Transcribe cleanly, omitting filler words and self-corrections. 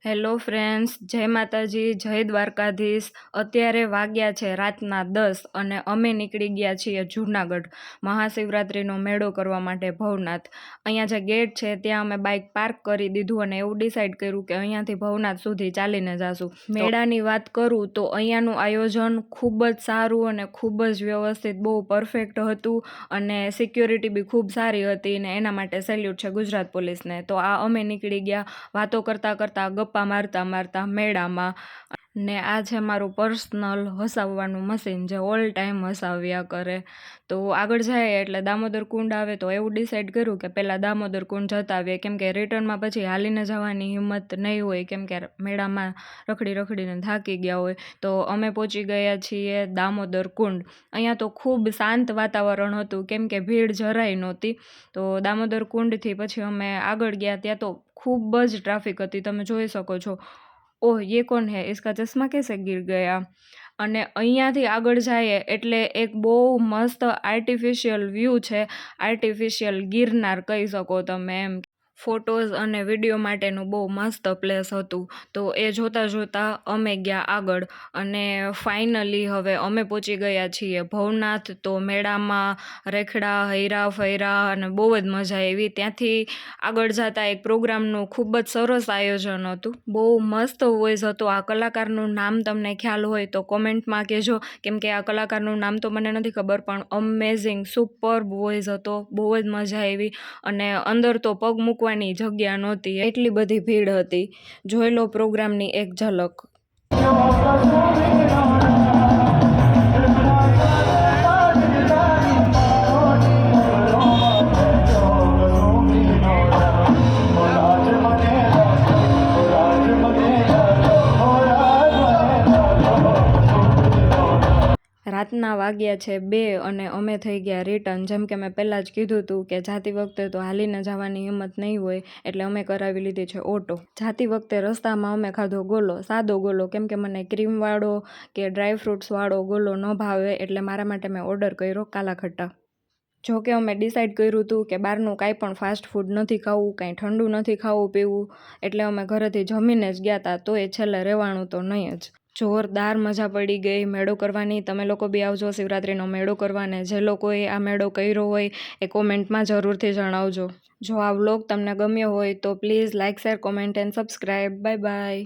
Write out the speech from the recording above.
Hello friends, જય માતાજી, જય દ્વારકાધીશ. અત્યારે વાગ્યા છે રાતના 10 અને અમે નીકળી ગયા છીએ જૂનાગઢ મહાશિવરાત્રિનો મેળો કરવા માટે ભવનાથ. અહીંયા જે ગેટ છે ત્યાં અમે બાઇક પાર્ક કરી દીધું અને એવું ડિસાઈડ કર્યું કે અહીંયાથી ભવનાથ સુધી ચાલીને જાશું. મેળાની વાત કરું તો અહીંયાનું આયોજન ખૂબ જ સારું અને ખૂબ જ વ્યવસ્થિત, બહુ પરફેક્ટ હતું અને સિક્યોરિટી બી ખૂબ સારી હતી ને એના માટે સેલ્યુટ છે ગુજરાત પોલીસને. તો આ અમે નીકળી ગયા વાતો કરતાં કરતાં, ગપ્પા મારતા મારતા મેળામાં. ને આ છે મારું પર્સનલ હસાવવાનું મશીન જે ઓલ ટાઈમ હસાવ્યા કરે. તો આગળ જાય એટલે દામોદર કુંડ આવે તો એવું ડિસાઈડ કર્યું કે પહેલાં દામોદર કુંડ જતા આવીએ, કેમ કે રિટર્નમાં પછી હાલીને જવાની હિંમત નહીં હોય, કેમ કે મેળામાં રખડીને થાકી ગયા હોય. તો અમે પહોંચી ગયા છીએ દામોદર કુંડ. અહીંયા તો ખૂબ શાંત વાતાવરણ હતું, કેમ કે ભીડ જરાય નહોતી. તો દામોદર કુંડથી પછી અમે આગળ ગયા, ત્યાં તો ખૂબ જ ટ્રાફિક હતી, તમે જોઈ શકો છો. ઓહ, યે કોણ હે, ઇસકા ચશ્મા कैसे गिर गया. અને અહીંયાથી આગળ જઈએ એટલે એક બહુ મસ્ત આર્ટિફિશિયલ વ્યૂ છે, આર્ટિફિશિયલ ગિરનાર કહી શકો તમે એમ. ફોટોઝ અને વિડીયો માટેનું બહુ મસ્ત પ્લેસ હતું. તો એ જોતાં અમે ગયા આગળ અને ફાઇનલી હવે અમે પહોંચી ગયા છીએ ભવનાથ. તો મેળામાં રેખડા હૈરા ફૈરા અને બહુ જ મજા આવી. ત્યાંથી આગળ જતાં એક પ્રોગ્રામનું ખૂબ જ સરસ આયોજન હતું, બહુ મસ્ત વોઇસ હતો. આ કલાકારનું નામ તમને ખ્યાલ હોય તો કોમેન્ટમાં કહેજો, કેમ કે આ કલાકારનું નામ તો મને નથી ખબર, પણ અમેઝિંગ સુપર વોઇસ હતો, બહુ જ મજા આવી. અને અંદર તો પગ મૂકવાની જગ્યા નહોતી, એટલી બધી ભીડ હતી. જોઈ લો પ્રોગ્રામની એક ઝલક. રાતના વાગ્યા છે 2 અને અમે થઈ ગયા રિટર્ન. જેમ કે મેં પહેલાં જ કીધું હતું કે જાતી વખતે તો હાલીને જવાની હિંમત નહીં હોય, એટલે અમે કરાવી લીધી છે ઓટો. જાતી વખતે રસ્તામાં અમે ખાધો ગોલો, સાદો ગોલો, કેમ કે મને ક્રીમવાળો કે ડ્રાયફ્રૂટ્સવાળો ગોલો ન ભાવે, એટલે મારા માટે મેં ઓર્ડર કર્યો કાલા ખટ્ટા. જો કે અમે ડિસાઈડ કર્યું હતું કે બહારનું કાંઈ પણ ફાસ્ટ ફૂડ નથી ખાવું, કાંઈ ઠંડુ નથી ખાવું પીવું, એટલે અમે ઘરેથી જમીને જ ગયા હતા. તો એ છેલ્લે રહેવાનું તો નહીં જ. જોરદાર મજા પડી ગઈ મેળો કરવાની. તમે લોકો બી આવજો શિવરાત્રિનો મેળો કરવાને. જે લોકોએ આ મેળો કર્યો હોય એ કોમેન્ટમાં જરૂરથી જણાવજો. જો આ વ્લોગ તમને ગમ્યો હોય તો please like, share, comment and subscribe. Bye bye.